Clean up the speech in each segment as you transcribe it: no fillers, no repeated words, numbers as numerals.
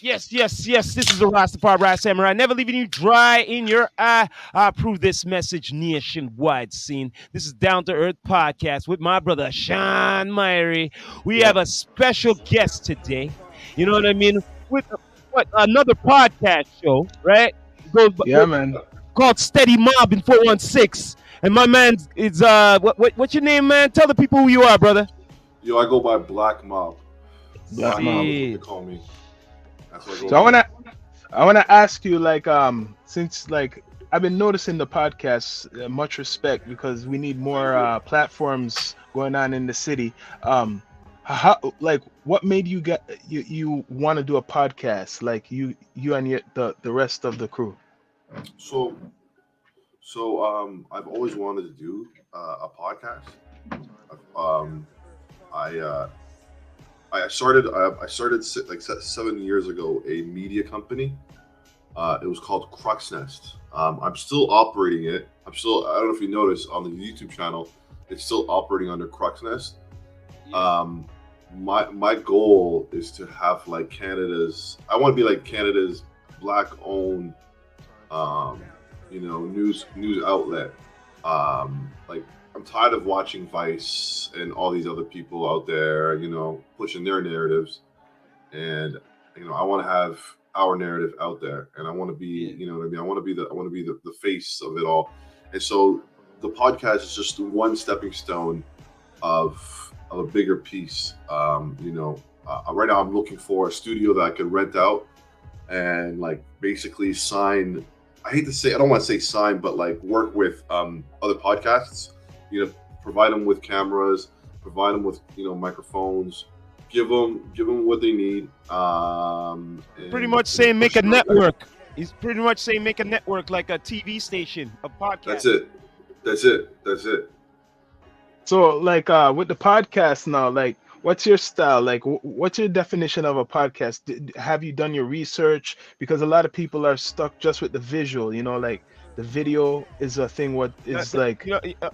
Yes, yes, yes. This is the Rastafari Ride Samurai. Never leaving you dry in your eye. I approve this message nationwide scene. This is Down to Earth Podcast with my brother Sean Myrie. We Yeah. have a special guest today. You know what I mean? With what another podcast show, right? Goes Yeah, man. called Steady Mobbin 416. And my man is what's your name, man? Tell the people who you are, brother. Yo, I go by Black Mob. Black Black Mob Mom. is what they See, call me. That's what I go So I by. wanna ask you like since like I've been noticing the podcast much respect because we need more platforms going on in the city. How like what made you get you want to do a podcast like you and the rest of the crew? So, I've always wanted to do a podcast. Um, I I started 7 years ago a media company. It was called Crux Nest. I'm still operating it. I don't know if you noticed on the YouTube channel, it's still operating under Crux Nest. My goal is to have like Canada's. I want to be like Canada's black owned, news outlet. Like I'm tired of watching Vice and all these other people out there, pushing their narratives, and I want to have our narrative out there, and I want to be, you know what I mean. I want to be the face of it all, and so the podcast is just one stepping stone of a bigger piece. Right now I'm looking for a studio that I could rent out and like basically sign. I hate to say, I don't want to say sign, but like work with other podcasts. Provide them with cameras, provide them with microphones, give them what they need. pretty much saying make a network. He's pretty much saying make a network like a TV station, a podcast. That's it. That's it. That's it. So like with the podcast now, like what's your style? Like what's your definition of a podcast? Have you done your research? Because a lot of people are stuck just with the visual, like the video is a thing what is like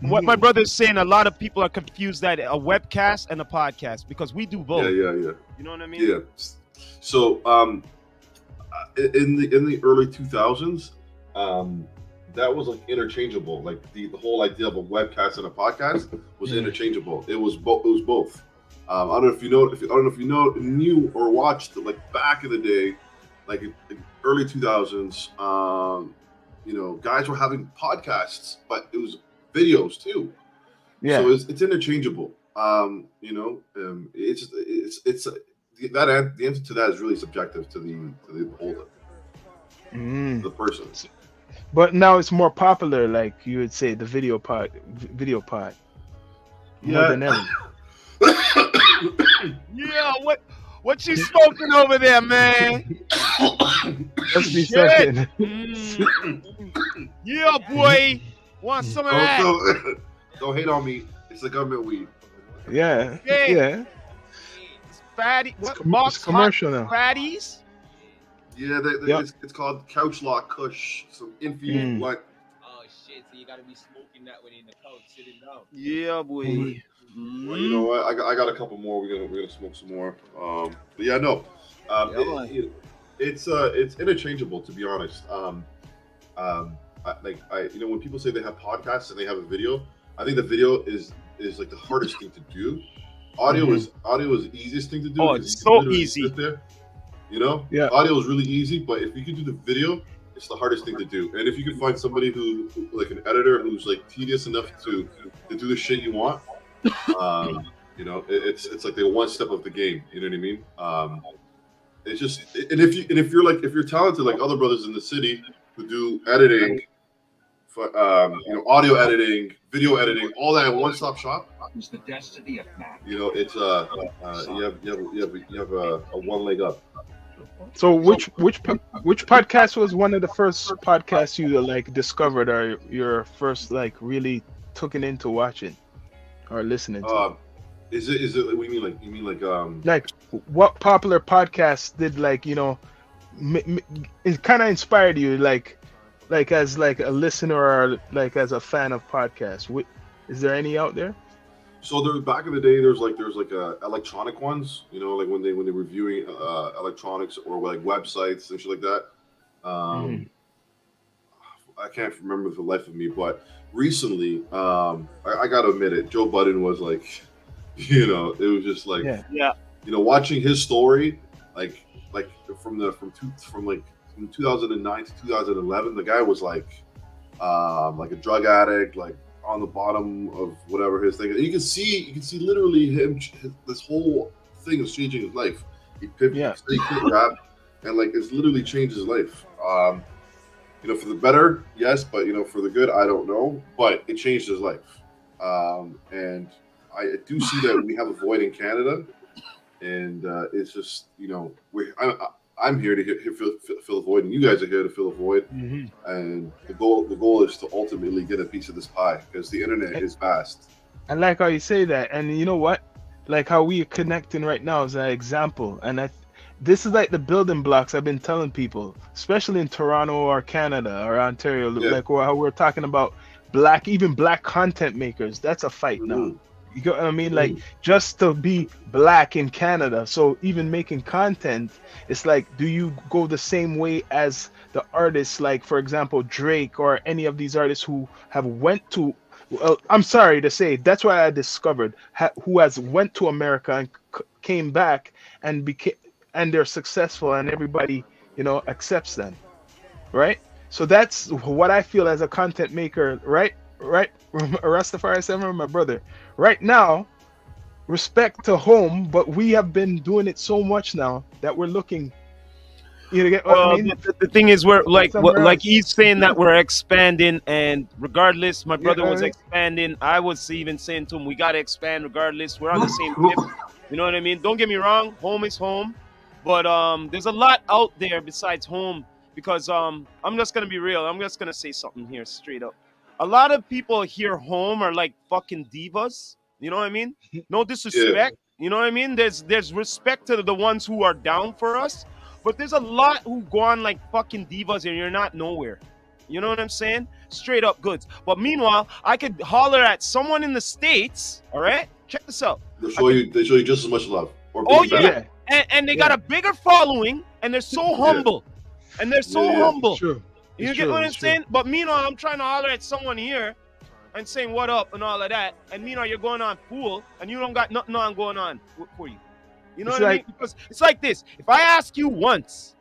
What my brother is saying, a lot of people are confused that a webcast and a podcast because we do both. Yeah. You know what I mean? Yeah. So in the early 2000s, that was like interchangeable. Like the whole idea of a webcast and a podcast was interchangeable. It was both. It was both. I don't know if you know. I don't know if you knew or watched like back in the day, like in early 2000s. Guys were having podcasts, but it was videos too. yeah. So it's interchangeable. It's the answer to that is really subjective to the holder, the person. But now it's more popular, like you would say, the video pod, more Yeah. than ever. Yeah, what you smoking over there, man? Just be Shit. second. Yeah, boy. Want some of that? Don't hate on me. It's the government weed. Yeah, Yeah. yeah. Fatty, what It's box commercial now. fatties? Yeah, Yep. it's called Couch Lock Kush. Some infused blunt. Oh shit! So you gotta be smoking that when you're in the couch, sitting down. Yeah, boy. Well, you know what? I got a couple more. We're gonna smoke some more. But yeah, no. It's interchangeable, to be honest. When people say they have podcasts and they have a video, I think the video is like the hardest thing to do. Audio is the easiest thing to do. Oh, because it's you can so literally easy. sit there, Yeah. Audio is really easy, but if you can do the video, it's the hardest thing to do. And if you can find somebody who like an editor who's like tedious enough to do the shit you want, it's like the one step of the game. You know what I mean? It's just, and if you're talented like other brothers in the city who do editing, audio editing, video editing, all that in one stop shop. It's the destiny of man. It's you have a one leg up. So which podcast was one of the first podcasts you like discovered or your first like really took it into watching or listening to? Is it what you mean Like what popular podcast did like it kind of inspired you like as like a listener or like as a fan of podcasts? Is there any out there? So there back in the day, there's like electronic ones, like when they're reviewing electronics or like websites and shit like that. Hmm. Um, I can't remember for the life of me, but recently, I gotta admit it, Joe Budden was like, it was just like, Yeah. Yeah. watching his story, like like from 2009 to 2011, the guy was like a drug addict, like on the bottom of whatever his thing. And you can see literally this whole thing is changing his life. Yeah. He quit rap, and like it's literally changed his life. For the better, yes, but for the good, I don't know. But it changed his life, and I do see that we have a void in Canada, and it's just I'm here to fill a void, and you guys are here to fill a void. Hmm. And the goal is to ultimately get a piece of this pie because the internet is vast. I like how you say that, and you know what? Like how we are connecting right now is an example, and this is like the building blocks I've been telling people, especially in Toronto or Canada or Ontario, Yeah. like how we're talking about even black content makers. That's a fight now. Mhm. You get what I mean? Like Mhm. just to be black in Canada. So even making content, it's like, do you go the same way as the artists, like for example Drake or any of these artists who have went to? Well, I'm sorry to say, that's what I discovered. Who has went to America and came back and became, and they're successful, and everybody accepts them, right? So that's what I feel as a content maker, right? Right, Rastafari Samurai, my brother. Right now, respect to home, but we have been doing it so much now that we're looking. You get what I Well, mean? the thing is, we're Somewhere like else. he's saying that we're expanding, and regardless, my You get brother what I was mean? expanding. I was even saying to him, we gotta expand regardless. We're on the same tip. You know what I mean? Don't get me wrong, home is home, but there's a lot out there besides home because I'm just gonna be real. I'm just gonna say something here straight up. A lot of people here home are like fucking divas. You know what I mean? No Yeah. disrespect. You know what I mean? There's respect to the ones who are down for us, but there's a lot who go on like fucking divas and you're not nowhere. You know what I'm saying? Straight up goods. But meanwhile, I could holler at someone in the States, all right? Check this out. They I show could, you they show you just as much love, or oh maybe better. yeah, Yeah, and they got yeah, a bigger following and they're so Yeah. humble. And they're Yeah. so Yeah. it's humble. true. It's You get true. what I'm It's true. saying? But meanwhile, I'm trying to holler at someone here and saying what up and all of that. And meanwhile, you're going on fool and you don't got nothing on going on for you. You know It's what I mean? like, Because it's like this. If I ask you once,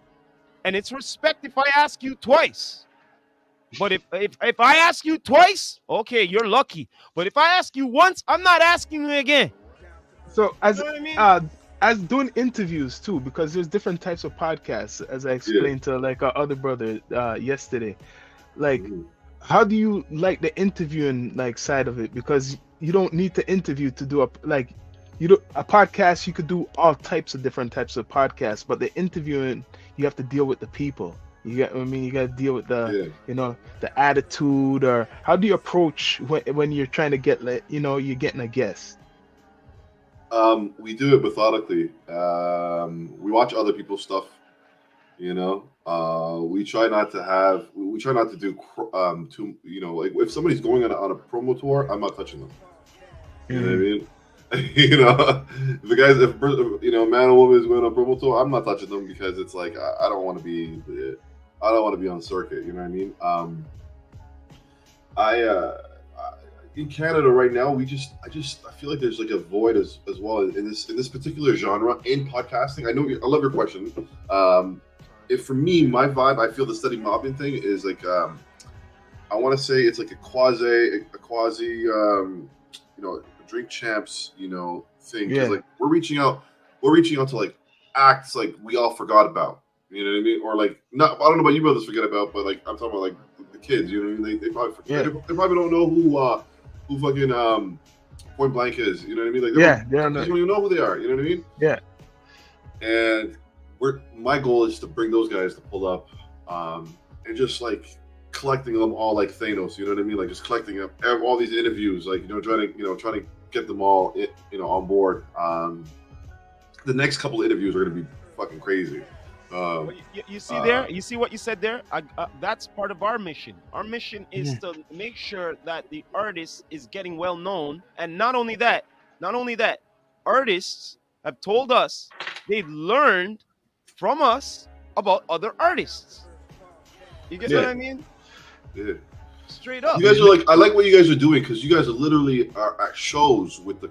and it's respect if I ask you twice. But if I ask you twice, okay, you're lucky. But if I ask you once, I'm not asking you again. so You know what I mean? as doing interviews too, because there's different types of podcasts, as I Yeah. explained to like our other brother yesterday. Like, Mhm. how do you like the interviewing like side of it? Because you don't need to interview to do a podcast. You could do all types of different types of podcasts, but the interviewing, you have to deal with the people. You get what I mean? You got to deal with Yeah. the attitude, or how do you approach when you're trying to get you're getting a guest. We do it methodically. We watch other people's stuff. We try not to have. We try not to do too. Like if somebody's going on a promo tour, I'm not touching them. You know what I mean? If the guys, if man or woman is going on a promo tour, I'm not touching them because it's like I don't want to be. I don't want to be on circuit. You know what I mean? In Canada right now, I feel like there's like a void as well in this particular genre in podcasting. I love your question. If for me, my vibe, I feel the steady mobbing thing is like I want to say it's like a quasi drink champs thing because Yeah, like we're reaching out to like acts like we all forgot about. You know what I mean? Or like not. I don't know about you brothers forget about, but like I'm talking about like the kids. You know what I mean? They probably yeah, they probably don't know who fucking Point Blank is. You know what I mean? Like yeah. They're they not, don't even know who they are. You know what I mean? yeah. And my goal is to bring those guys to pull up, and just like collecting them all like Thanos. You know what I mean? Like just collecting up all these interviews, like trying to get them all on board. The next couple of interviews are gonna be fucking crazy. Well, you see Uh, there, you see what you said there. That's part of our mission. Our mission is Yeah. to make sure that the artist is getting well known, and not only that, Not only that, artists have told us they've learned from us about other artists. You get what Yeah. I mean? Yeah. Straight up. You guys are like, I like what you guys are doing because you guys are literally are at shows with the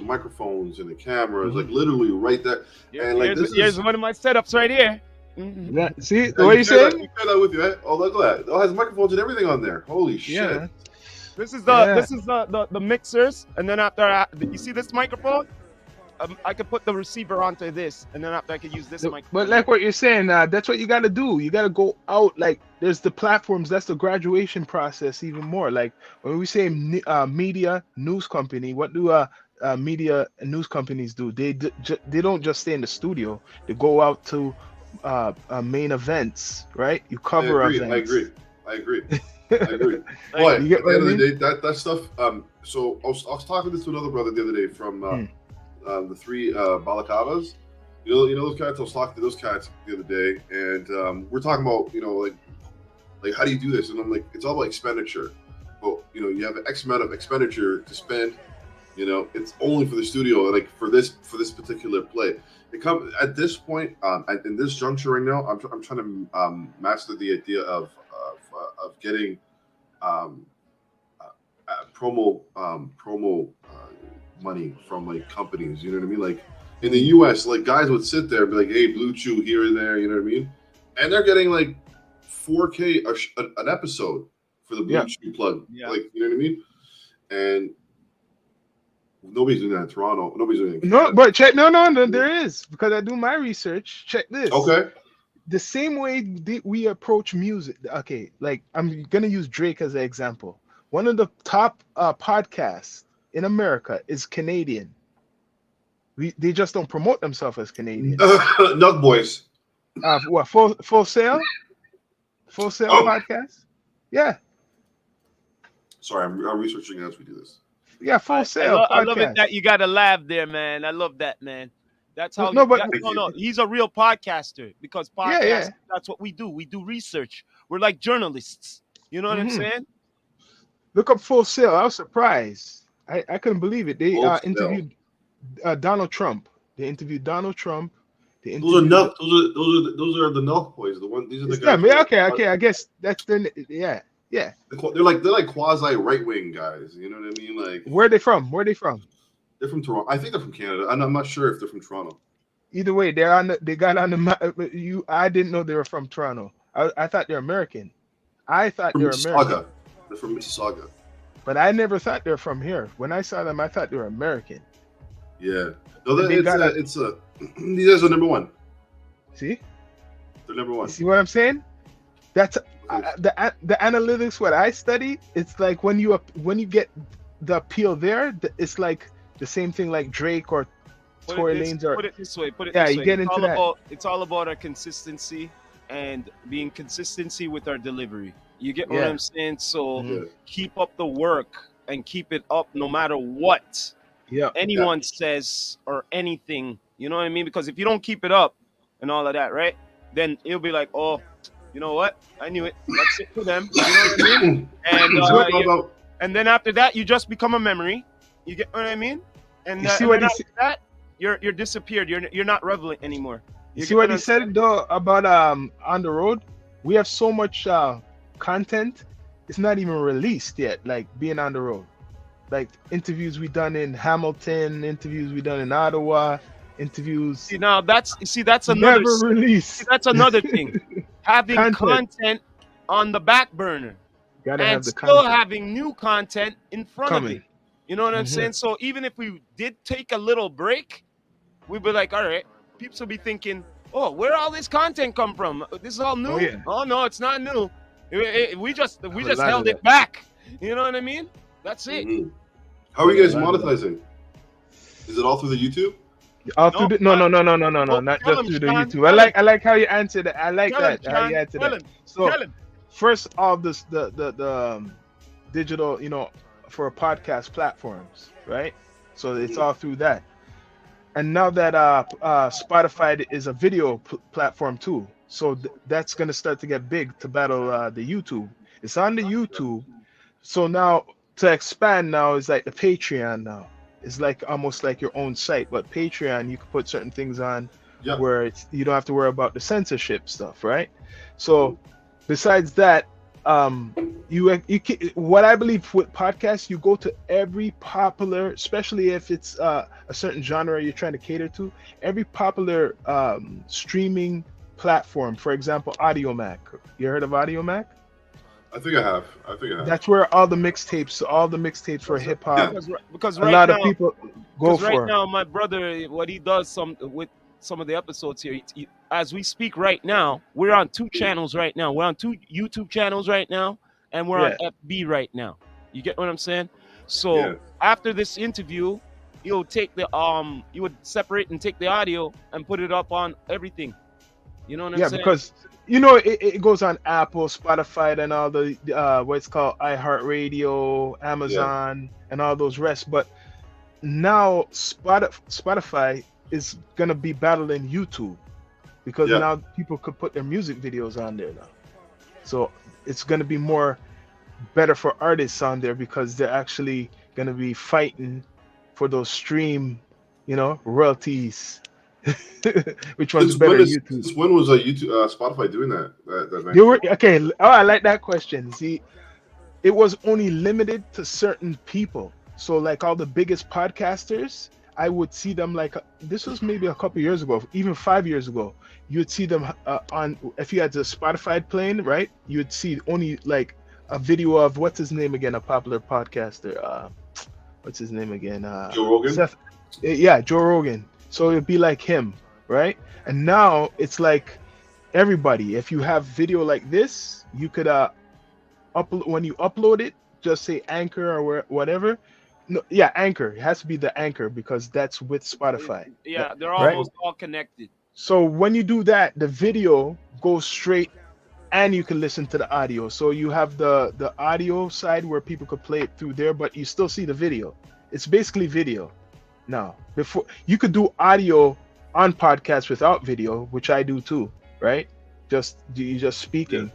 microphones and the cameras, like literally right there. And like Here's one of my setups right here. Mhm. See what you saying? You carry that with you, eh? Oh, look at that! It has microphones and everything on there. Holy shit! Yeah. This is Yeah. the mixers, and then after you see this microphone, I could put the receiver onto this, and then after I could use this microphone. But like what you're saying, that's what you got to do. You got to go out. Like there's the platforms. That's the graduation process even more. Like when we say media news company, what do media and news companies do? They don't just stay in the studio. They go out to main events, right? You cover events. I agree. Boy, at the end of the day, that stuff. So I was talking to another brother the other day from the three Balaclavas. You know those cats. I was talking to those cats the other day, and we're talking about like how do you do this? And I'm like, it's all about expenditure. But you have an X amount of expenditure to spend. It's only for the studio, like for this particular play. It comes at this point, in this juncture right now. I'm trying to master the idea of getting promo money from like companies. You know what I mean? Like in the U.S., like guys would sit there and be like, "Hey, Blue Chew here and there." You know what I mean? And they're getting like 4K an episode for the Blue Chew plug. Yeah. Like, you know what I mean? And nobody's doing that in Toronto. Nobody's doing it. No, but check. No, there is, because I do my research. Check this. Okay. The same way we approach music. Okay, like I'm gonna use Drake as an example. One of the top podcasts in America is Canadian. They just don't promote themselves as Canadian. Nug Boys. What Full Sail? Full Sail podcast? Yeah. Sorry, I'm researching as we do this. Yeah, Full Sail. I love it that you got a laugh there, man. I love that, man. That's how. No, but he's a real podcaster because podcasts. That's what we do. We do research. We're like journalists. You know what I'm saying? Look up Full Sail. I was surprised. I couldn't believe it. They interviewed Donald Trump. They interviewed Donald Trump. Those are the Nug Boys. The one. These are the guys. Yeah, okay. I guess that's the yeah. They're like quasi right wing guys. You know what I mean? Like, where are they from? They're from Toronto. I think they're from Canada. I'm not sure if they're from Toronto. Either way, they got on the map. I didn't know they were from Toronto. I thought they're American. I thought they were American. They're from Mississauga. But I never thought they're from here. When I saw them, I thought they were American. Yeah. No, these guys are number one. See? They're number one. See what I'm saying? That's the analytics. What I study, it's like when you get the appeal there, it's like the same thing like Drake or Tory Lanez. Put it this way. You get into that. It's all about our consistency and being consistency with our delivery. You get what I'm saying? So keep up the work and keep it up no matter what anyone says or anything. You know what I mean? Because if you don't keep it up and all of that, right? Then it'll be like, oh, you know what? I knew it. That's it for them. You know what I mean? And and then after that, you just become a memory. You get what I mean? And after that, you're disappeared. You're not relevant anymore. You see what he said though about on the road? We have so much content. It's not even released yet. Like being on the road, like interviews we done in Hamilton, interviews we done in Ottawa, interviews. See now that's another never released. See, that's another thing. Having content on the back burner. Gotta and have the still content. having new content in front of it. You know what I'm saying? So even if we did take a little break, we'd be like, all right, people will be thinking, oh, where all this content come from? This is all new. Oh no, it's not new. We just held it back. You know what I mean? That's it. How are you guys monetizing? Is it all through the YouTube? All through no, not just through the YouTube. I like how you answered it. I like that. How you answered it. So first of this, the digital, for podcast platforms, right? So it's all through that. And now that Spotify is a video platform too, so that's gonna start to get big to battle the YouTube. It's on the YouTube. So now to expand now is like the Patreon now. is like almost like your own site. But Patreon, you can put certain things on Yeah. where you don't have to worry about the censorship stuff, right? So besides that, what I believe with podcasts, you go to every popular, especially if it's a certain genre you're trying to cater to, every popular streaming platform. For example, AudioMac. You heard of AudioMac? I think I have. I think I have. That's where all the mixtapes for hip hop, Because a right lot now, of people go because right for. now, my brother, what he does with some of the episodes here, as we speak right now, we're on two channels right now. We're on two YouTube channels right now, and we're on Yeah. FB right now. You get what I'm saying? So Yeah. after this interview, you'll take you would separate and take the audio and put it up on everything. You know what I'm Yeah, saying? because it goes on Apple, Spotify, and all the what it's called iHeartRadio, Amazon, and all those rest. But now Spotify is gonna be battling YouTube because Yeah. now people could put their music videos on there now. So it's gonna be more better for artists on there because they're actually gonna be fighting for those stream, royalties. Which one's better, YouTube? Since when was YouTube Spotify doing that You were okay. Oh, I like that question. See, it was only limited to certain people. So, like all the biggest podcasters, I would see them like this was maybe a couple years ago, even 5 years ago. You'd see them on if you had the Spotify playing, right? You'd see only like a video of what's his name again, a popular podcaster. What's his name again? Joe Rogan? Yeah, Joe Rogan. So it'd be like him, right? And now it's like everybody. If you have video like this, you could upload when you upload it. Just say Anchor or whatever. No, yeah, Anchor. It has to be the Anchor because that's with Spotify. Yeah, they're Right? almost all connected. So when you do that, the video goes straight, and you can listen to the audio. So you have the audio side where people could play it through there, but you still see the video. It's basically video. Now, before you could do audio on podcasts without video, which I do too, right? You just speaking.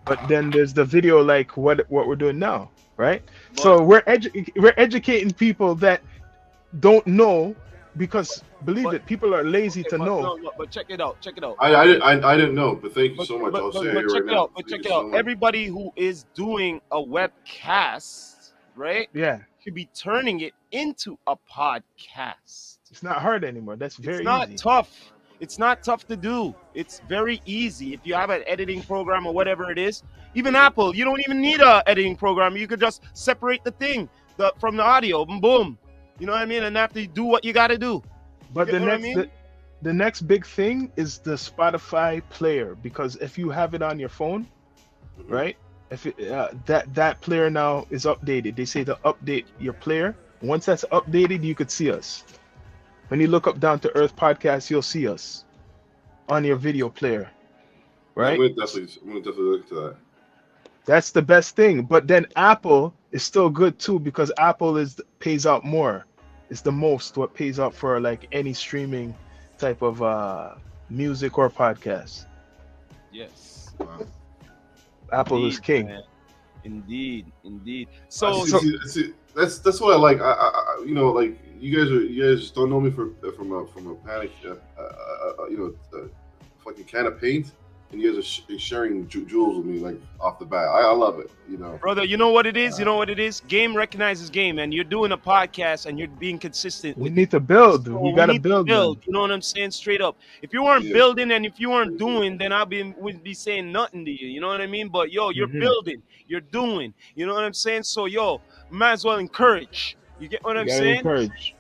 But then there's the video, like what we're doing now, right? So we're educating people that don't know, because believe it, people are lazy to know. No, but check it out. Check it out. I didn't know, but thank you so much. I'll say it But check right it now. out. But Thank check you it so out. much. Everybody who is doing a webcast, right, Yeah, should be turning it into a podcast. it's not hard anymore. That's very It's not easy. tough. It's not tough to do. It's very easy. If you have an editing program or whatever it is, even Apple, you don't even need a editing program. You could just separate the thing from the audio, and boom. You know what I mean? And after you do what you got to do. But You the know what I next mean? the next big thing is the Spotify player, because if you have it on your phone, right? If that player now is updated, they say to update your player. Once that's updated, you could see us. When you look up Down to Earth podcast, you'll see us on your video player, right? I'm gonna definitely look into that. That's the best thing. But then Apple is still good too, because Apple pays out more. It's the most what pays out for like any streaming type of music or podcast. Yes. Wow. Apple is king. Man. Indeed. So So, that's what I like. I like you guys don't know me from a panic, fucking can of paint, and you guys are sharing jewels with me like off the bat. I love it. brother, you know what it is? You know what it is? Game recognizes game, and you're doing a podcast and you're being consistent. We need to build. So We gotta need to build. build. Them. You know what I'm saying? Straight up. If you weren't Yeah. building and if you weren't doing, then would be saying nothing to you. You know what I mean? But yo, you're Mhm. building. You're doing. You know what I'm saying? So yo, might as well encourage. You get what You I'm gotta saying? encourage.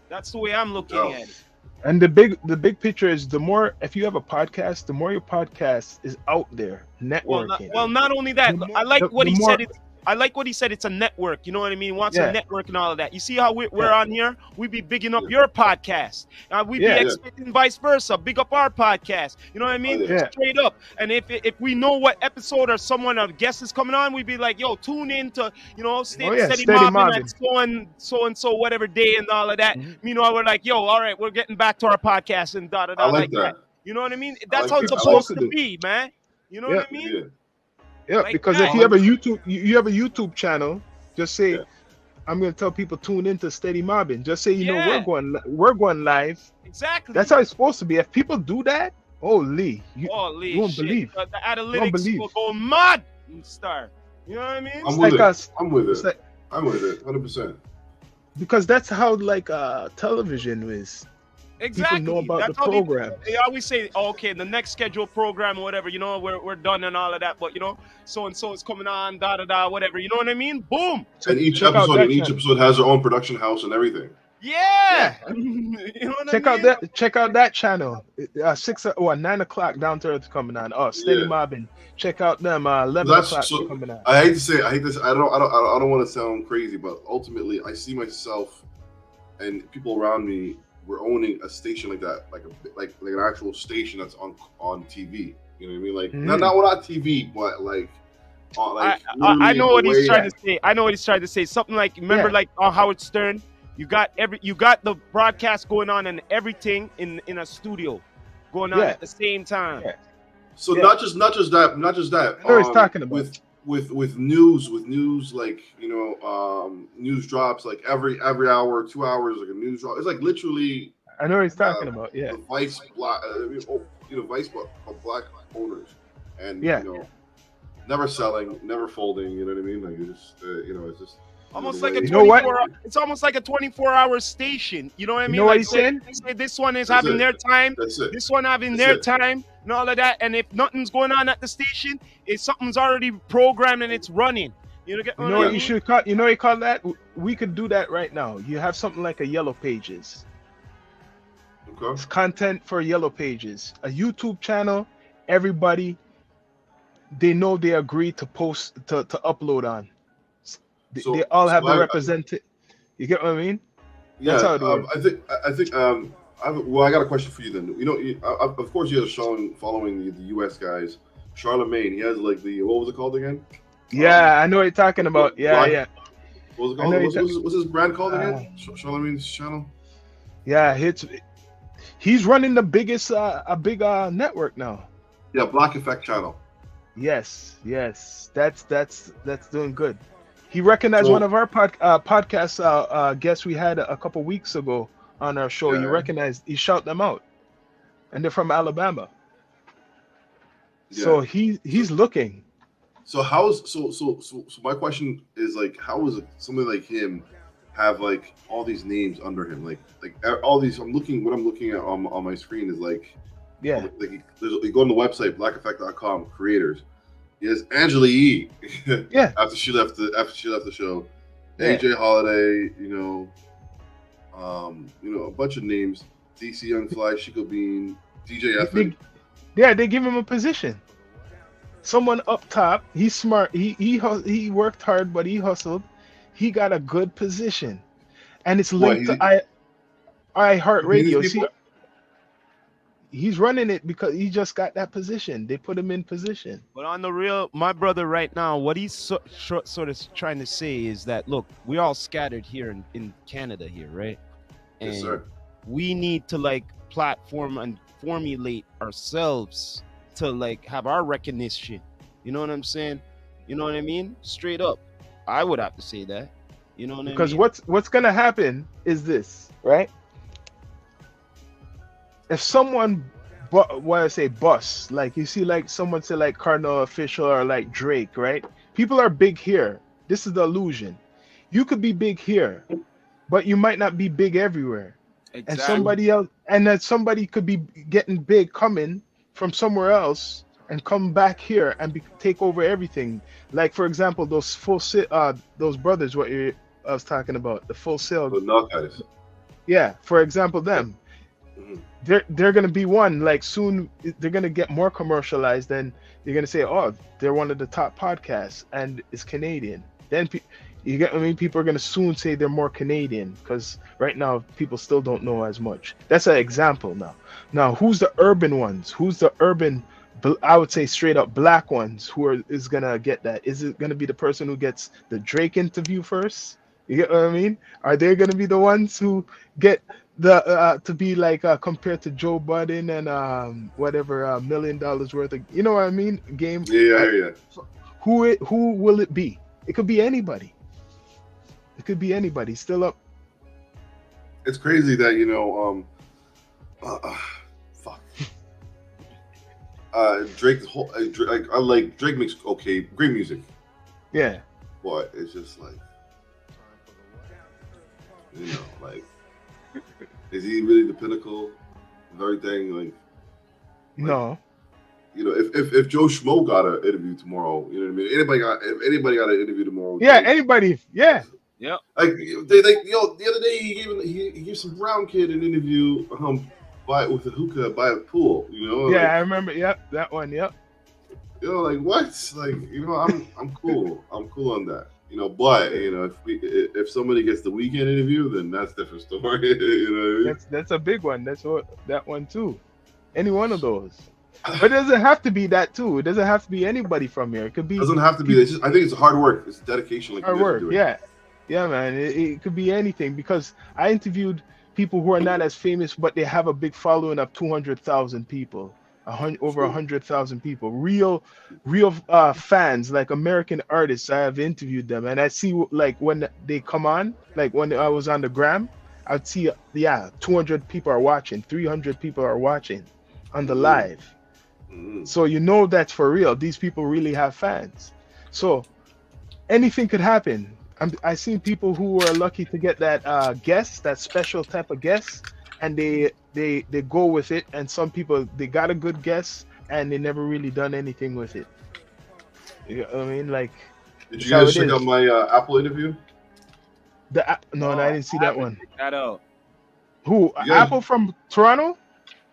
That's the way I'm looking Oh. at it. And the big picture is, the more, if you have a podcast, the more your podcast is out there networking. Not only that. The more- I like the- what the he more- said. I like what he said. It's a network. You know what I mean? Wants Yeah. a network and all of that. You see how we're Yeah. on here? We be bigging up Yeah. your podcast. We Yeah. be expecting vice versa. Big up our podcast. You know what I mean? Oh, yeah. Straight up. And if we know what episode or someone, a guest is coming on, we'd be like, yo, tune in to, steady mobbing mobbing. at so and so whatever day and all of that. Mhm. Meanwhile, we're like, yo, all right, we're getting back to our podcast and da da da I like that. You know what I mean? That's like how that. it's I like supposed that. to be, man. You know Yeah. what I mean? Yeah. Yeah, Like because that. if you have a YouTube, you have a YouTube channel, just say, Yeah. I'm gonna tell people tune into Steady Mobbin. Just say, Yeah, we're going live. exactly. That's how it's supposed to be. If people do that, holy, you Holy won't shit! believe. The You won't analytics believe. will go mad and start. You know what I mean? I'm It's with like it. us. I'm with It's it. like I'm with it. 100%. because that's how like television is. People know Exactly. about the That's how they programs. always say, oh, okay, the next scheduled program or whatever, we're done and all of that. But so and so is coming on, da da da, whatever. You know what I mean? Boom. Check, And each check out episode, that and each channel. episode has their own production house and everything. Yeah. Yeah. You know what I Check out mean? that. Check out that channel. 9 o'clock Down to Earth coming on. Oh, Steady Yeah. Mobbin. Check out them. 11 That's o'clock so. coming on. I hate to say, I hate this. I don't want to sound crazy, but ultimately, I see myself and people around me. We're owning a station like that, like an actual station that's on TV. You know what I mean? Like not TV, but like I literally know a what he's way trying that- to say. I know what he's trying to say. Something like, remember, Yeah. like on Howard Stern, you got the broadcast going on and everything in a studio going on Yeah. at the same time. Yeah. So Yeah. not just that. I know what he's talking about. With news like news drops like every hour, 2 hours, like a news drop. It's like literally I know what he's talking about. Yeah. the vice black vice of black owners, and Yeah. never selling, never folding. You know what I mean? Like it's just it's just Almost the like a way- You know what? 24. It's almost like a 24-hour station. You know what I You mean? know what Like, he's say- saying? say this one is That's having it. their time. That's it. This one having That's their it. time and all of that. And if nothing's going on at the station, if something's already programmed and it's running. You get You what know I what mean? you should call? You know what you call that? We could do that right now. You have something like a Yellow Pages. Okay. It's content for Yellow Pages. A YouTube channel. Everybody, they know they agree to post to upload on. So- they all so have the I- represented. You get what I mean? Yeah, That's how it works. I think I got a question for you then. Of course, you're following the U.S. guys. Charlemagne, he has like what was it called again? Yeah, I know what you're talking about. Yeah, Black- yeah, What was it I know called? What's his brand called again? Charlemagne's channel. yeah. He's running the biggest, a big network now. Yeah, Black Effect channel. Yes, that's doing good. He recognized So- one of our podcast guests we had a couple weeks ago on our show. Yeah. You recognized, he shout them out, and they're from Alabama. Yeah. So he's looking. So my question is like, how is somebody like him have like all these names under him? Like all these. What I'm looking at on my screen is like. Yeah, Like you go on the website blackeffect.com creators. He has Angela Yee. Yeah. After she left the show, Yeah. AJ Holiday. A bunch of names. DC Young Fly, Chico Bean, DJ Effin. they give him a position. Someone up top. He's smart. He worked hard, but he hustled. He got a good position, and it's linked to iHeartRadio. See, he's running it because he just got that position. They put him in position. But on the real, my brother right now, what he's sort of trying to say is that, look, we're all scattered here in Canada here, right? And Yes, sir. we need to like platform and formulate ourselves to like have our recognition. You know what I'm saying? You know what I mean? Straight up. I would have to say that. You know what I Because mean? what's gonna happen is this, right? If someone, bust, like you see, like someone say like Cardinal Official or like Drake, right? People are big here. This is the illusion. You could be big here, but you might not be big everywhere. And somebody else, and that somebody could be getting big coming from somewhere else and come back here and take over everything. Like for example, those those brothers, I was talking about, the Full Sail. The Knock guys. Yeah, for example, them. Mhm. They're gonna be one, like soon they're gonna get more commercialized, and you're gonna say, oh, they're one of the top podcasts and it's Canadian. Then you get what I mean? People are gonna soon say they're more Canadian because right now people still don't know as much. That's an example now. Now, who's the urban ones? Who's the urban? I would say straight up black ones is gonna get that. Is it gonna be the person who gets the Drake interview first? You get what I mean? Are they gonna be the ones who get the to be like compared to Joe Budden and whatever $1 million worth of, you know what I mean, game? Yeah. Who will it be? It could be anybody. It could be anybody. Still up. It's crazy that fuck. Drake's whole Drake makes great music, Yeah. but it's just like, like, is he really the pinnacle of everything? Like, No. If Joe Schmo got an interview tomorrow, you know what I mean? If anybody got an interview tomorrow, Yeah. Anybody. Yeah. Yep. like the other day he gave some brown kid an interview with a hookah by a pool, Yeah. I remember. Yep. That one. Yep. like what? Like, I'm cool. I'm cool on that. But if somebody gets the weekend interview, then that's a different story. What I mean? That's a big one. That one too. Any one of those. But it doesn't have to be that too. It doesn't have to be anybody from here. It could be. Doesn't have to be. I think it's hard work. It's dedication. Like hard you guys are work. doing. Yeah, man. It could be anything, because I interviewed people who are not as famous, but they have a big following of 200,000 people, over 100,000 people, real fans, like American artists. I have interviewed them, and I see, like, when they come on, like when I was on the gram, I'd see 200 people are watching, 300 people are watching on the live. So that's for real. These people really have fans. So anything could happen. I seen people who are lucky to get that guest, that special type of guest, and they go with it. And some people, they got a good guest and they never really done anything with it. You know what I mean? Like, did you guys check out my Apple interview? No, I didn't see that one. That out. Who? Yeah. Apple from Toronto?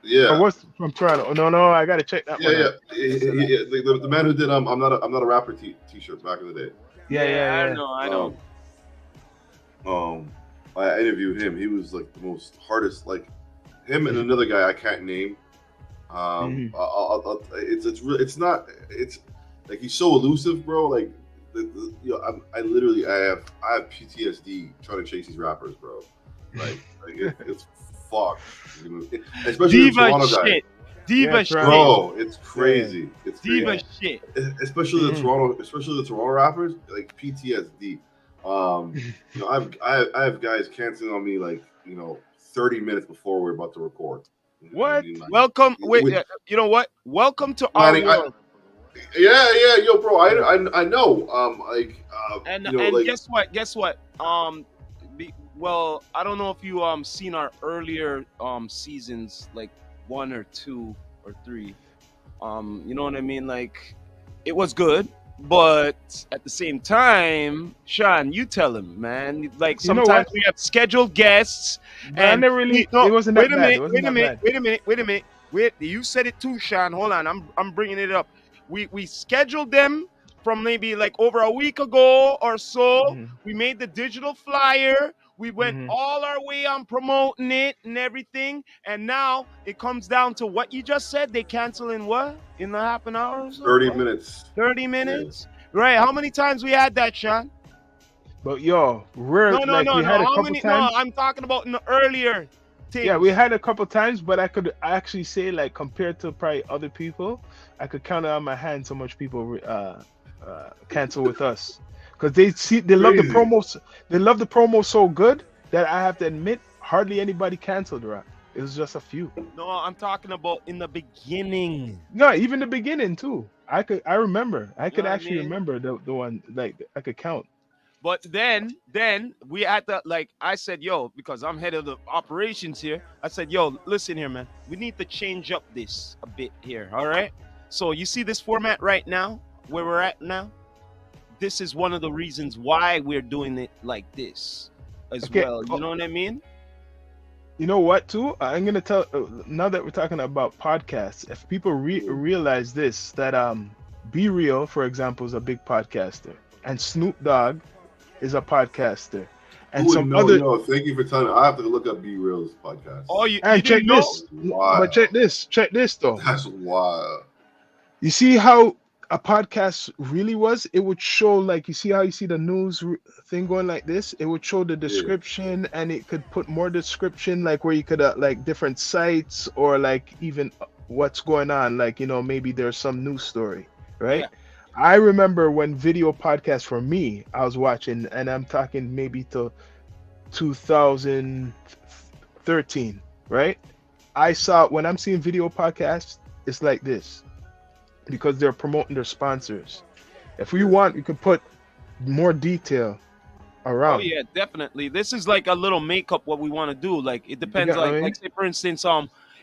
Yeah. Or what's from Toronto? No, I gotta check that one. Yeah. out. The man who did I'm not a rapper t-shirt back in the day. Yeah. I know. I interviewed him. He was like the most hardest, like him and another guy I can't name. It's not like he's so elusive, bro. Like I have PTSD trying to chase these rappers, bro. Like it's fucked. Especially the Toronto guy. Diva shit. Bro, it's crazy. It's Diva crazy. shit. Especially the Toronto rappers, like PTSD. I have guys canceling on me like 30 minutes before we're about to record. What? Welcome. Wait, you know what? Welcome to our world. Yo, bro. I know. Guess what? Well, I don't know if you seen our earlier seasons, like 1 or 2 or 3. You know what I mean? Like, it was good, but at the same time, Sean, you tell him, man. Like, sometimes we have scheduled guests, and it wasn't that bad. Wait a minute. You said it too, Sean. Hold on, I'm bringing it up. We scheduled them from maybe like over a week ago or so. We made the digital flyer. We went all our way on promoting it and everything. And now it comes down to what you just said. They cancel in what? In a half an hour or so? 30 minutes. 30 minutes? Yeah. Right. How many times we had that, Sean? But yo, we had a couple times. No, I'm talking about in the earlier things. Yeah, we had a couple times, but I could actually say, like, compared to probably other people, I could count it on my hand so much people cancel with us. Because they love the promos. They love the promo so good that I have to admit, hardly anybody canceled, right? It was just a few. No, I'm talking about in the beginning. No, even the beginning too. I remember. I could actually remember the one, like, I could count. But then we had to, like, I said, yo, because I'm head of the operations here. I said, yo, listen here, man. We need to change up this a bit here. All right. So you see this format right now, where we're at now. This is one of the reasons why we're doing it like this as well. You know what I mean? You know what, too? I'm going to tell, now that we're talking about podcasts, if people realize this, that Be Real, for example, is a big podcaster. And Snoop Dogg is a podcaster. And thank you for telling me. I have to look up Be Real's podcast. Oh, you check know? this. But check this, though. That's wild. You see how a podcast really was? It would show, like, you see how you see the news thing going like this? It would show the description, and it could put more description, like where you could like different sites, or like even what's going on, like, maybe there's some news story, right? I remember when video podcasts for me, I was watching, and I'm talking maybe to 2013, right? I saw when I'm seeing video podcasts, it's like this because they're promoting their sponsors. If we want, we could put more detail Oh around. yeah, definitely. This is like a little makeup what we want to do. Like it You depends. get what I Like mean? say for instance,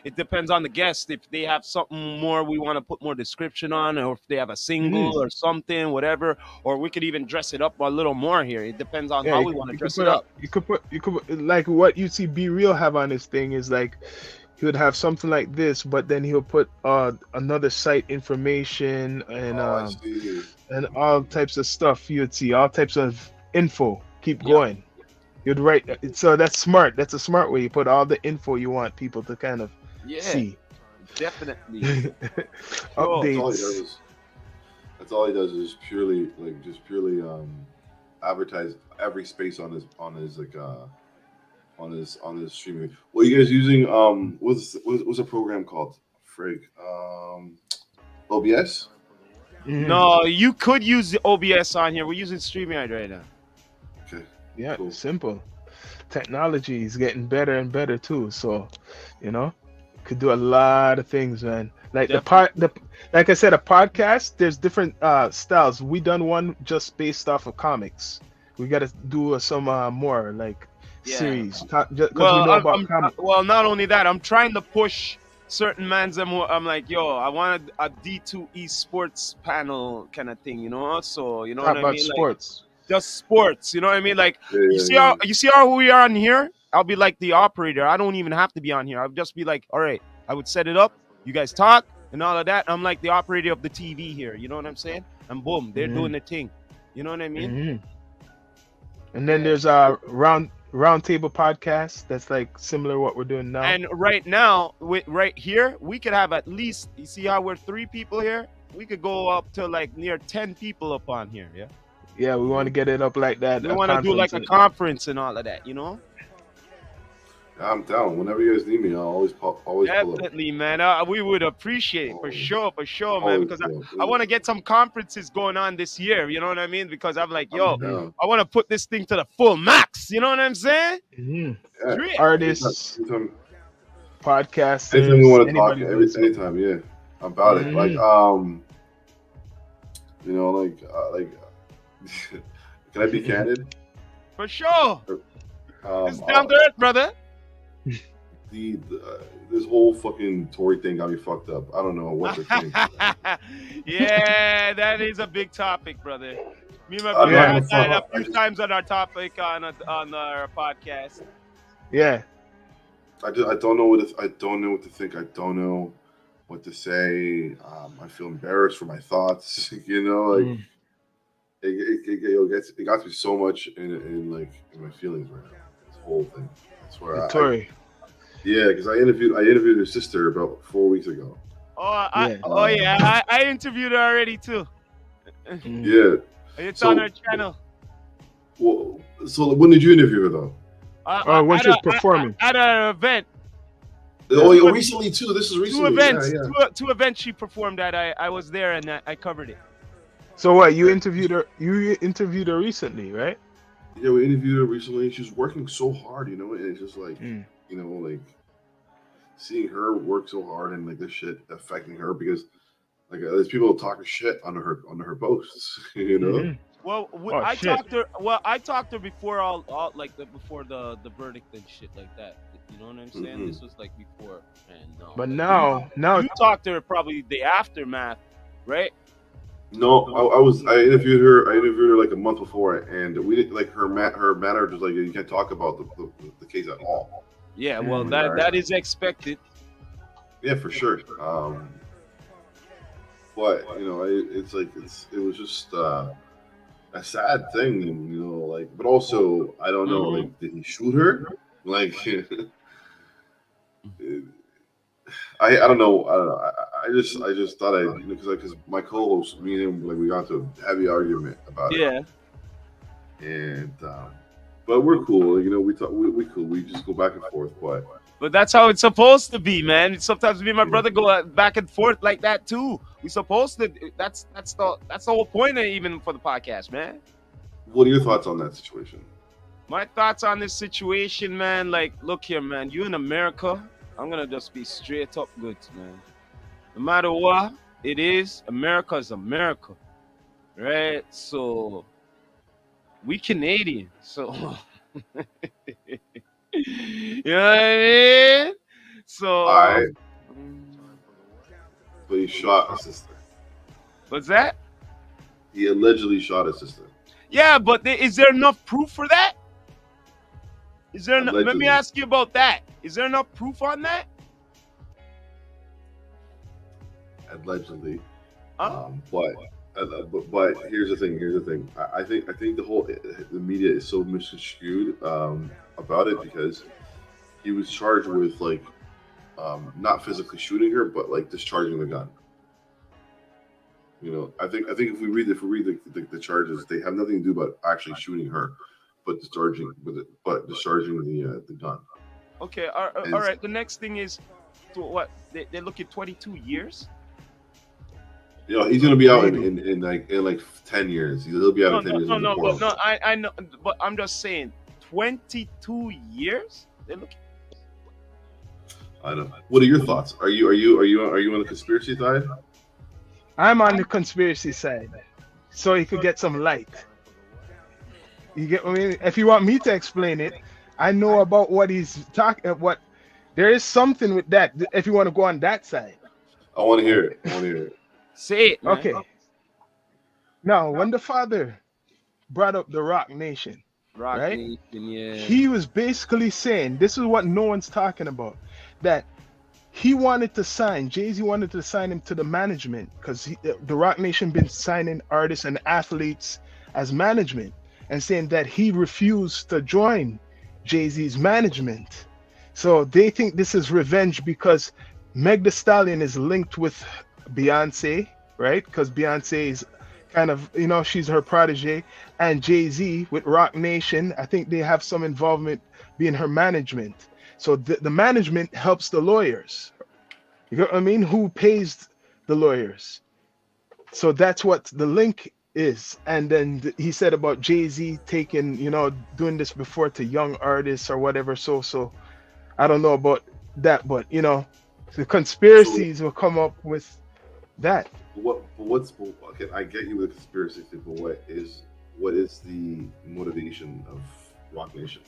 it depends on the guest. If they have something more, we want to put more description on, or if they have a Hmm. single or something, whatever. Or we could even dress it up a little more here. It depends on Yeah, how we want to you could dress it put up, up. you could like what you see Be Real have on his thing is like he would have something like this, but then he'll put another site information Oh, I see. and all types of stuff. You'd see all types of info. Keep Yeah, going. You'd write so that's smart. That's a smart way. You put all the info you want people to kind of yeah, see. definitely. Sure. That's all he Updates. does. That's all he does is purely advertise every space on his streaming. What are you guys using? What's a program called? Frig. OBS. Mhm. No, you could use the OBS on here. We're using StreamYard right now. Okay. Yeah, Cool. simple. Technology is getting better and better too. So, you know, could do a lot of things, man. Like Definitely. like I said, a podcast. There's different styles. We done one just based off of comics. We got to do some more like Yeah. series because we Well, know about comics. well. Not only that, I'm trying to push certain mans. I'm like, yo, I want a D2 esports panel kind of thing, you know. So you know what Talk I about mean, like sports. just sports. You know what I mean? Like Yeah, yeah, yeah. you see how we are on here. I'll be like the operator. I don't even have to be on here. I'll just be like, all right, I would set it up. You guys talk and all of that. I'm like the operator of the TV here. You know what I'm saying? And boom, they're Hmm. doing the thing. You know what I mean? Hmm. And then Yeah. there's a round table podcast that's like similar to what we're doing now. And right now, right here, we could have at least. You see how we're 3 people here? We could go up to like near 10 people up on here. Yeah. Yeah, we want to get it up like that. We A want to do like conference. a conference and all of that. You know? I'm down. Whenever you guys need me, I'll always pull up. Definitely, man. We would appreciate it Always, for sure, man. always Because pull up. I want to get some conferences going on this year. You know what I mean? Because I'm like, I'm yo, Mhm. down. I want to put this thing to the full max. You know what I'm saying? Hmm. Yeah. Drip. Artists, Anytime podcasters, you want to talk, anybody doing something. anytime, yeah, I'm about it. Like, Mhm. you know, can I be candid? For sure. Um, It's uh, down to earth, brother. the this whole fucking Tory thing got me fucked up. I don't know what to think. Yeah, that is a big topic, brother. Me and my I've brother been Yeah, having had that fun. a few times on our topic on our podcast. yeah. I don't know I don't know what to think. I don't know what to say. I feel embarrassed for my thoughts. You know, like Mm. it got me so much in my feelings right now. This whole thing. That's where Tory. yeah, because I interviewed her sister about 4 weeks ago. Yeah. Oh yeah, I interviewed her already too. Mm. Yeah. It's So on our channel. well, so when did you interview her though? When she was performing. At an event. Oh, Two- recently too. This is Two recently. events. Yeah, yeah. Two events she performed at. I was there and I covered it. So what? You interviewed her? You interviewed her recently, right? Yeah, we interviewed her recently. She's working so hard, you know, and it's just like, Mm. you know, like seeing her work so hard and like this shit affecting her because like there's people talking shit on her posts, you know. Mhm. Well, Oh, I shit. talked to her. Well, I talked to her before all like before the verdict and shit like that. You know what I'm saying? Mhm. This was like before, and no. But now, You talked to her probably the aftermath, right? No, I interviewed her like a month before, and we didn't like her manager was like you can't talk about the case at all. Yeah. Well, Mm. that is expected. Yeah, for sure. But you know, it was just a sad thing, and you know, like, but also I don't know, Mhm. like, did he shoot her? Like, I don't know. I just thought because my co-host, me and him, like, we got into a heavy argument about it, Yeah. and but we're cool. You know, we talk, we cool. We just go back and forth, but But that's how it's supposed to be, man. Sometimes me and my brother go back and forth like that too. We supposed to. That's the whole point of even for the podcast, man. What are your thoughts on that situation? My thoughts on this situation, man. Like, look here, man. You in America, I'm gonna just be straight up goods, man. No matter what it is, America is America, right? So we Canadian, so you know what I mean. So, All right, but he shot a sister. what's that? He allegedly shot his sister. Yeah, but is there enough proof for that? Is there? Let me Allegedly. ask you about that. Is there enough proof on that? Allegedly, Huh? but here's the thing. I think the media is so misconstrued about it because he was charged with like not physically shooting her, but like discharging the gun. You know, I think if we read the charges, they have nothing to do about actually shooting her, but discharging the gun. Okay, all right. The next thing is, what they look at 22 years. You know, he's gonna be out in like 10 years. He'll be out in 10 years. No. I know, but I'm just saying, 22 years. They look. I know. What are your thoughts? Are you on the conspiracy side? I'm on the conspiracy side, so you could get some light. You get what I mean? If you want me to explain it, I know about what he's talking. What there is something with that. If you want to go on that side, I want to hear it. Say it, man. okay. Now, when the father brought up the Rock Nation, Rock right? Nation, yeah. He was basically saying, this is what no one's talking about, that he wanted to sign, Jay-Z wanted to sign him to the management because the Rock Nation been signing artists and athletes as management and saying that he refused to join Jay-Z's management. So they think this is revenge because Meg Thee Stallion is linked with Beyonce, right? Because Beyonce is kind of, you know, she's her protege, and Jay-Z with Rock Nation, I think they have some involvement being her management. So the management helps the lawyers. You know what I mean? Who pays the lawyers? So that's what the link is. And then he said about Jay-Z taking, you know, doing this before to young artists or whatever. So I don't know about that, but you know, the conspiracies will come up with that. Okay, I get you with the conspiracy thing, but what is the motivation of Rock Nation?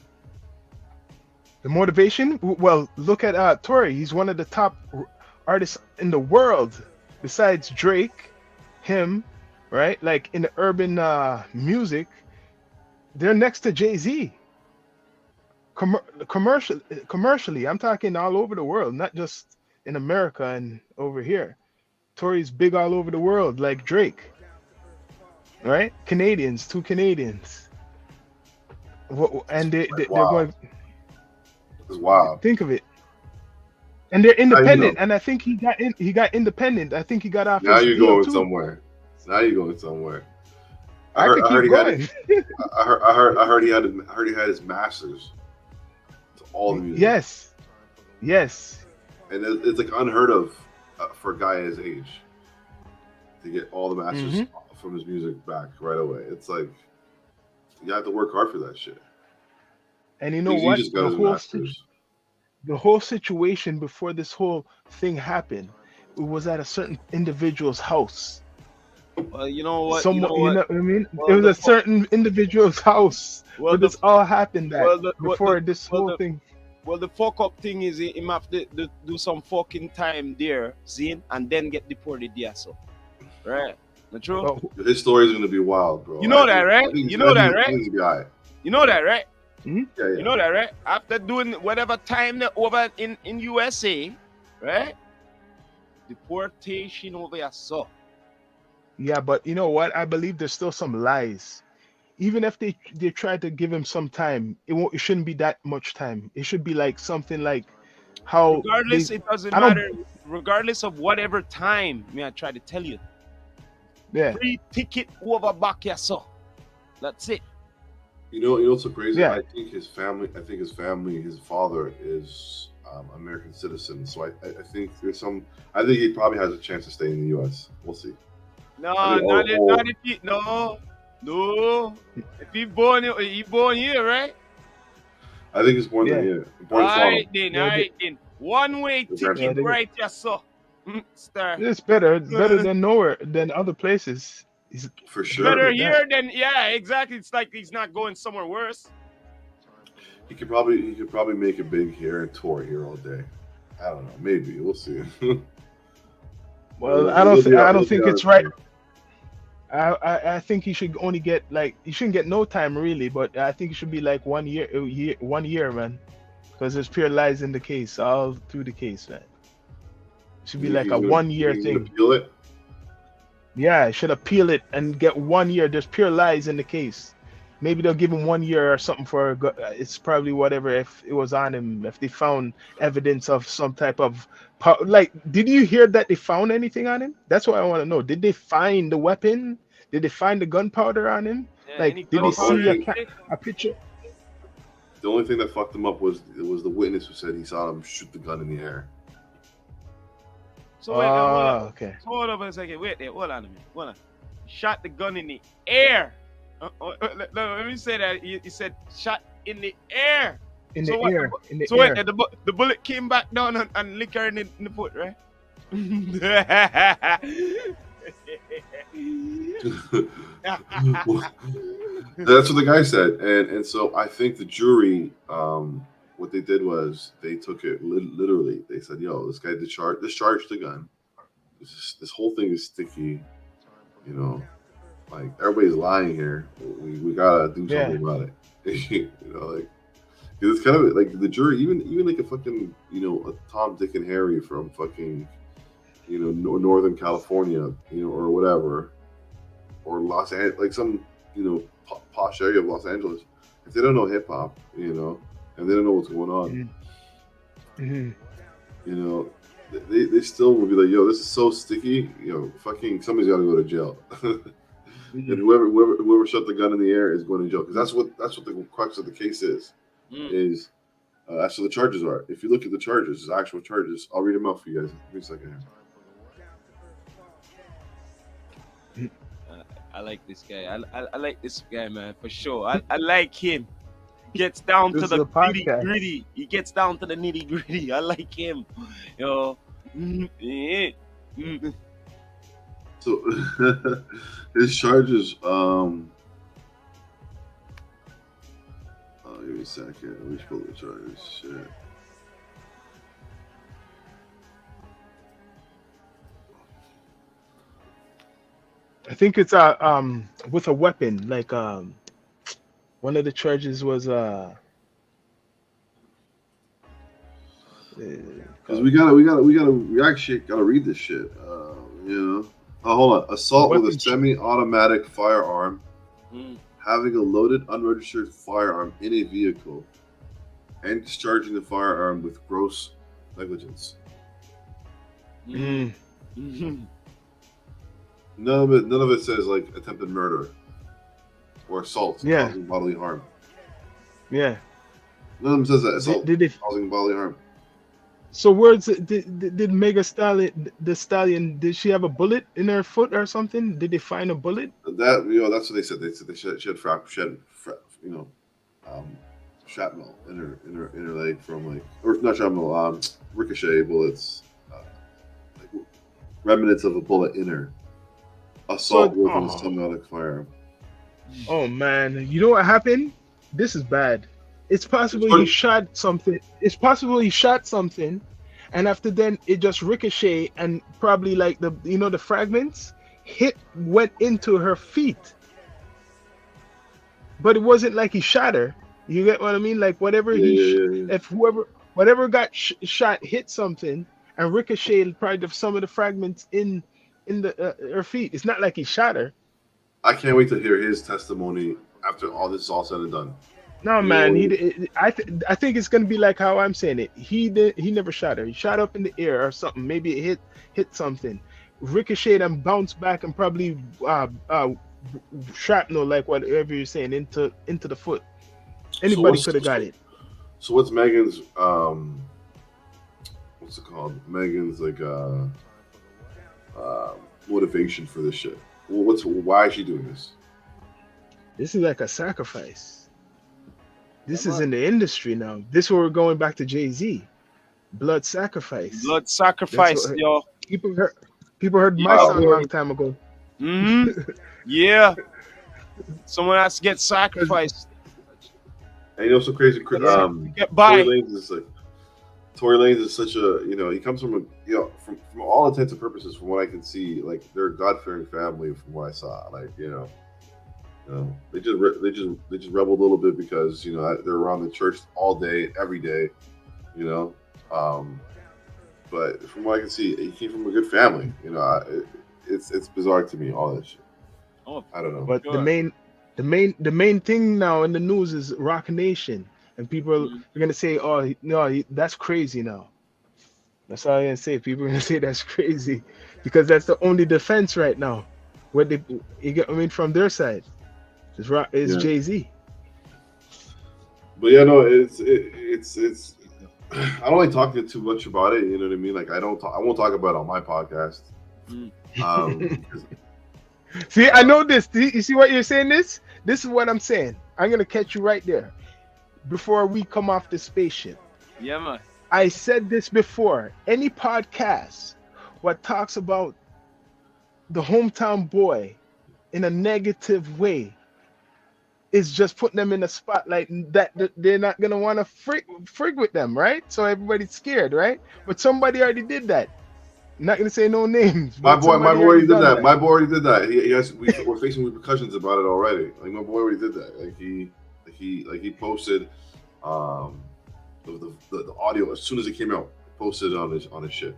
The motivation? Well, look at Tory. He's one of the top artists in the world, besides Drake, him, right? Like in the urban music, they're next to Jay-Z. Commercially, I'm talking all over the world, not just in America and over here. Tory's big all over the world, like Drake, right? Canadians, two Canadians, and they're going. It's wild. Think of it. And they're independent, know? and I think he got independent. I think he got off. Now his you're deal going too. somewhere. Now you're going somewhere. I could keep going. I heard he had his masters to all the music. Yes. And it's like unheard of for a guy his age to get all the masters from his music back right away. It's like you have to work hard for that shit. And you know He what? just got his masters. The whole situation before this whole thing happened, it was at a certain individual's house. Well, you know what? Someone, you know what I mean? Well, it was a certain individual's house where this all happened before this whole thing. Well, the fuck up thing is he have to do some fucking time there, Zine, and then get deported there, so. Right. Not true? Oh, His story is gonna be wild, bro. You know that, right? You know that, right? You know that, right? hmm? Yeah. You know that, right? After doing whatever time they over in USA, right? Deportation over here, so. Yeah, but you know what? I believe there's still some lies. Even if they try to give him some time, it shouldn't be that much time. It should be like something like how. Regardless, it doesn't matter. Regardless of whatever time, may I try to tell you. Yeah. Free ticket over back here, so. That's it. You know what's so crazy? Yeah. I think his family, his father is American citizen. So I think there's some. I think he probably has a chance to stay in the U.S. We'll see. No, I think, not if he. No, no. If he born here, right? I think he's born Yeah. here. Born in Toronto. Yeah, All right then. One way Exactly. ticket yeah, they, right here, so. Star. it's better. It's better than nowhere than other places. It's For better sure. Better than that. here than yeah, exactly. It's like he's not going somewhere worse. He could probably make it big here and tour here all day. I don't know. Maybe we'll see. Well, I don't think it's right. I think he should only get like he shouldn't get no time really, but I think it should be like 1 year, man, because there's pure lies in the case all through the case, man. It should be like a 1 year thing. Appeal it. Yeah, I should appeal it and get 1 year. There's pure lies in the case. Maybe they'll give him 1 year or something for it's probably whatever if it was on him, if they found evidence of some type of like, did you hear that they found anything on him? That's what I want to know. Did they find the weapon? Did they find the gunpowder on him? Yeah, any Like, did they gunpowder? see a picture? The only thing that fucked him up was the witness who said he saw him shoot the gun in the air. So wait, hold on. Okay. Hold on a second. Wait there. Hold on a minute. Hold on. Shot the gun in the air. Let me say that. He said shot in the air. In So the what, air. In the So air. wait, the bullet came back down and licked her in the foot, right? That's what the guy said, and so I think the jury, what they did was they took it literally. They said, "Yo, this guy discharged the gun. This whole thing is sticky. You know, like everybody's lying here. We gotta do something about it. You know, like." It's kind of like the jury, even like a fucking, you know, a Tom, Dick, and Harry from fucking, you know, Northern California, you know, or whatever, or Los Angeles, like some, you know, posh area of Los Angeles. If they don't know hip hop, you know, and they don't know what's going on, Mm-hmm. you know, they still will be like, yo, this is so sticky, you know, fucking somebody's got to go to jail. And whoever shot the gun in the air is going to jail, because that's what the crux of the case is. Is that's what the charges are. If you look at the charges, the actual charges, I'll read them out for you guys. Give me a second here. I like this guy. I like this guy, man, for sure. I like him. Gets down This to is the a podcast. nitty gritty. He gets down to the nitty gritty. I like him. Yo. So his charges, give me a second. Let me pull the charges. Shit. I think it's with a weapon. Like one of the charges was Because we actually gotta read this shit. You know. Oh, hold on. Assault with a semi-automatic firearm, having a loaded, unregistered firearm in a vehicle, and discharging the firearm with gross negligence. Mm. None of it says like attempted murder or assault causing bodily harm. Yeah. None of them says that assault Did they, causing bodily harm. so words did Mega Stallion, the stallion, did she have a bullet in her foot or something? Did they find a bullet? That, you know, that's what they said. They said she had you know, shrapnel in her leg from like, or not shrapnel, ricochet bullets, like remnants of a bullet in her. Assault with a semi-automatic firearm. Oh man, you know what happened? This is bad. It's possible he shot something. It's possible he shot something, and after then it just ricocheted and probably like the fragments went into her feet. But it wasn't like he shot her. You get what I mean? Like whatever if whatever got shot hit something and ricocheted probably some of the fragments in the her feet. It's not like he shot her. I can't wait to hear his testimony after all this is all said and done. No, man. I think it's gonna be like how I'm saying it. He never shot her. He shot up in the air or something. Maybe it hit something, ricocheted and bounced back and probably shrapnel, like whatever you're saying, into the foot. Anybody could have got it. So what's Megan's what's it called? Megan's like motivation for this shit. Well, why is she doing this? This is like a sacrifice. This Yeah, is man. in the industry now. This where we're going back to Jay-Z. Blood sacrifice. Blood That's sacrifice, what yo. people heard. People heard my Wow. song a long time ago. Yeah. Someone has to get 'Cause- sacrificed. And you know, so crazy. Get Tory by. Lanez is like Tory Lanez is such a he comes from from all intents and purposes, from what I can see, like they're a God fearing family from what I saw. Like they just rebelled a little bit because they're around the church all day, every day, you know. But from what I can see, he came from a good family. It's bizarre to me, all this shit. Oh, I don't know. But sure. the main thing now in the news is Rock Nation, and people are gonna say, "Oh no, that's crazy now." That's all I'm gonna say. People are gonna say that's crazy because that's the only defense right now. What from their side is Yeah. Jay-Z. But yeah, no, it's. I don't like talking too much about it. You know what I mean? Like I won't talk about it on my podcast. Mm. 'Cause See, I know this. You see what you're saying? This is what I'm saying. I'm gonna catch you right there before we come off the spaceship. Yeah, man. I said this before. Any podcast what talks about the hometown boy in a negative way is just putting them in a spotlight that they're not gonna want to frig with them, right? So everybody's scared, right? But somebody already did that. I'm not gonna say no names. my but boy somebody already did done that. My boy already did that. We're facing repercussions about it already. Like my boy already did that. Like he posted the audio as soon as it came out. Posted it on his shit.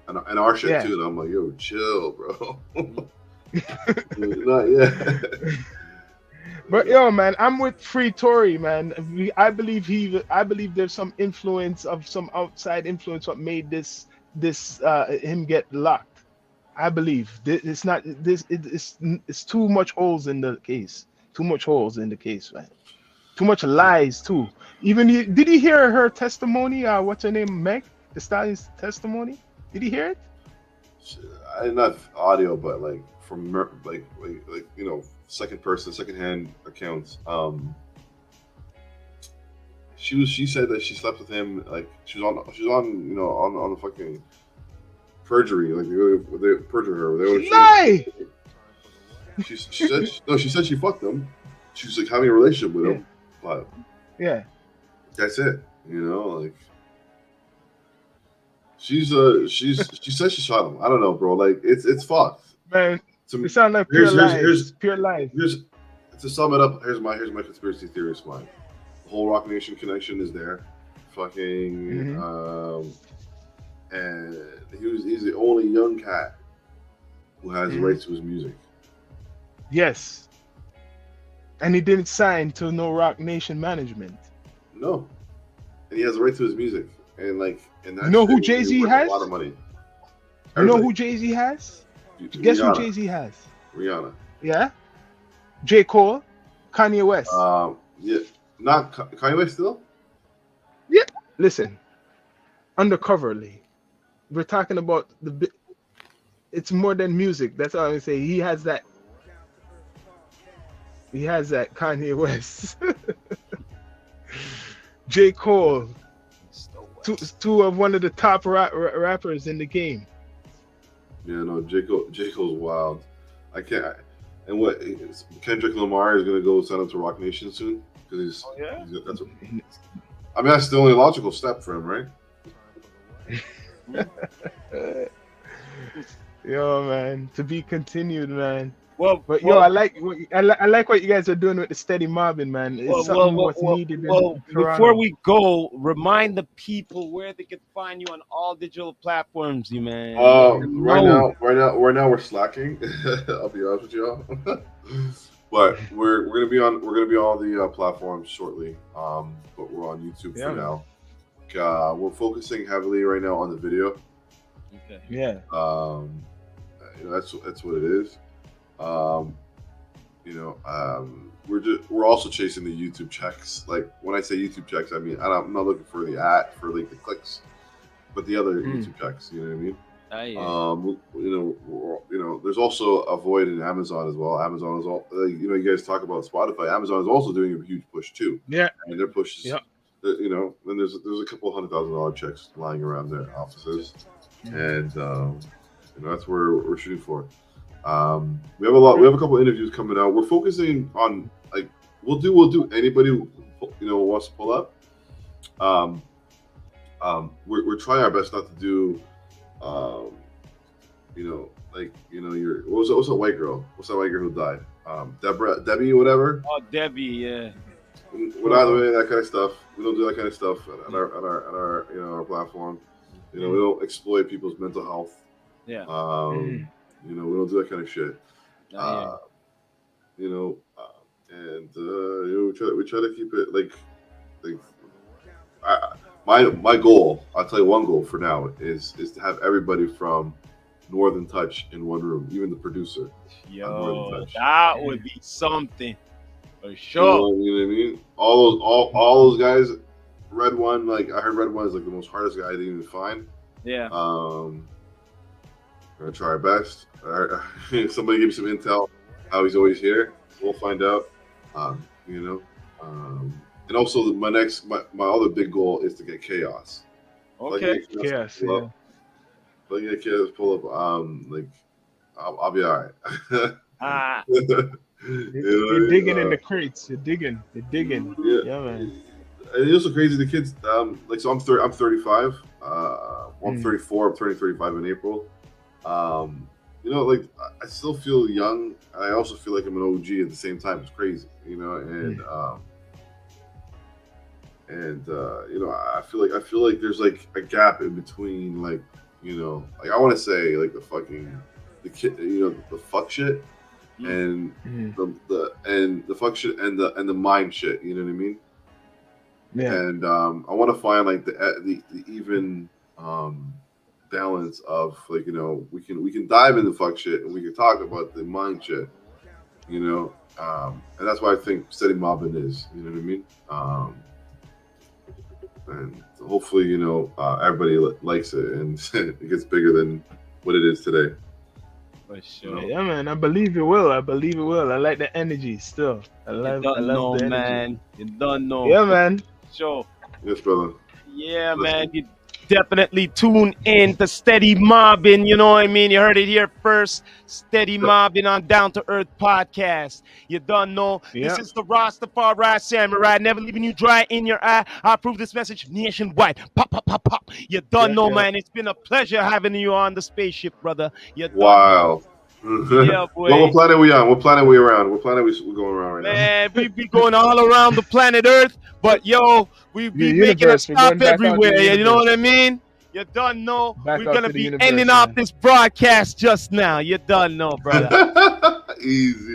And our shit Yeah. too. And I'm like, yo, chill, bro. Not yet. But yo, man, I'm with Free Tory, man. I believe there's some influence of some outside influence what made this him get locked. I believe it's not this. It's too much holes in the case. Too much holes in the case, man. Too much lies too. Did he hear her testimony? What's her name, Meg Thee Stallion's testimony? Did he hear it? I didn't have audio, but like from like second hand accounts. She said that she slept with him, like she was on the fucking perjury, like they perjured her. Lie. She said she fucked him. She was like having a relationship with him, but Yeah. that's it. Like she said she shot him. I don't know, bro. Like it's fucked. Man, To it sounds like pure lies. Pure lies. Here's to sum it up. Here's my conspiracy theorist mind. The whole Rock Nation connection is there. Fucking and he's the only young cat who has the rights to his music. Yes. And he didn't sign to no Rock Nation management. No, and he has the right to his music. And that You know who shit Jay-Z worth has? A lot of money. You know Everybody. who Jay-Z has? Rihanna. Guess who Jay-Z has? Rihanna. Yeah? J. Cole, Kanye West. Yeah, not Kanye West still. Yeah. Listen, undercoverly, we're talking about it's more than music. That's all I'm gonna say. He has that. Kanye West. J. Cole, two of one of the top rappers in the game. Yeah, no, J. Cole's wild. I can't. And what? Kendrick Lamar is gonna go sign up to Rock Nation soon because that's what. I mean, that's the only logical step for him, right? Yo, man, to be continued, man. But I like what you guys are doing with the steady mobbing, man. It's something what's needed. Before we go, remind the people where they can find you on all digital platforms, you man. Right now we're slacking. I'll be honest with y'all. But we're gonna be on all the platforms shortly. But we're on YouTube for now. We're focusing heavily right now on the video. Okay. Yeah. That's what it is. We're also chasing the YouTube checks. Like when I say YouTube checks, I mean I'm not looking for the like the clicks. but the other Mm. YouTube checks. You know what I mean? I There's also a void in Amazon as well. Amazon is all, you guys talk about Spotify. Amazon is also doing a huge push too, Yeah. and their push is, Yeah. and there's a couple $100,000 checks lying around their offices, and that's where we're shooting for. We have a couple interviews coming out. We're focusing on like we'll do anybody who wants to pull up. We're trying our best not to do. Your what's that white girl? What's that white girl who died? Debbie, whatever. Oh, Debbie, yeah. We're not doing that kind of stuff. We don't do that kind of stuff at our platform. We don't exploit people's mental health. Yeah. We don't do that kind of shit. We try to keep it like my goal. I'll tell you one goal for now is to have everybody from Northern Touch in one room, even the producer. Yo, that would be something for sure. You know what I mean? All those guys. Red One, like I heard, Red One is like the most hardest guy I didn't even find. Yeah. We're gonna try our best. Somebody give me some intel how he's always here. We'll find out. And also my other big goal is to get Chaos. Okay. Chaos. If I get Chaos pull up, I'll be all right. You're digging in the crates. You're digging. Yeah, man. And it's also crazy. The kids, so I'm 35. I'm 34. I'm turning 35 in April. I still feel young. I also feel like I'm an OG at the same time. It's crazy, I feel like there's like a gap in between, I want to say like the fuck shit, and the fuck shit and the mind shit. You know what I mean? Yeah. And I want to find like the even balance of we can dive into fuck shit and we can talk about the mind shit, and that's why I think Steady Mobbin is. You know what I mean? And hopefully, everybody likes it and it gets bigger than what it is today. For sure. Yeah, man. I believe it will. I like the energy still. I love the energy. Man. You don't know. Yeah, man. Sure. Yes, brother. Yeah, man. You definitely tune in to Steady Mobbin. You know what I mean? You heard it here first. Steady Mobbin on Down to Earth podcast. You don't know. Yeah. This is the Rastafari Samurai. Never leaving you dry in your eye. I approve this message nationwide. Pop, pop, pop, pop. You don't know, man. It's been a pleasure having you on the spaceship, brother. You don't know. Yeah, boy. What planet we on? What planet we around? What planet we going around right now? Man, we be going all around the planet Earth, but we be making a stop everywhere. You know what I mean? You don't know. We're gonna be ending off this broadcast just now. You don't know, brother. Easy.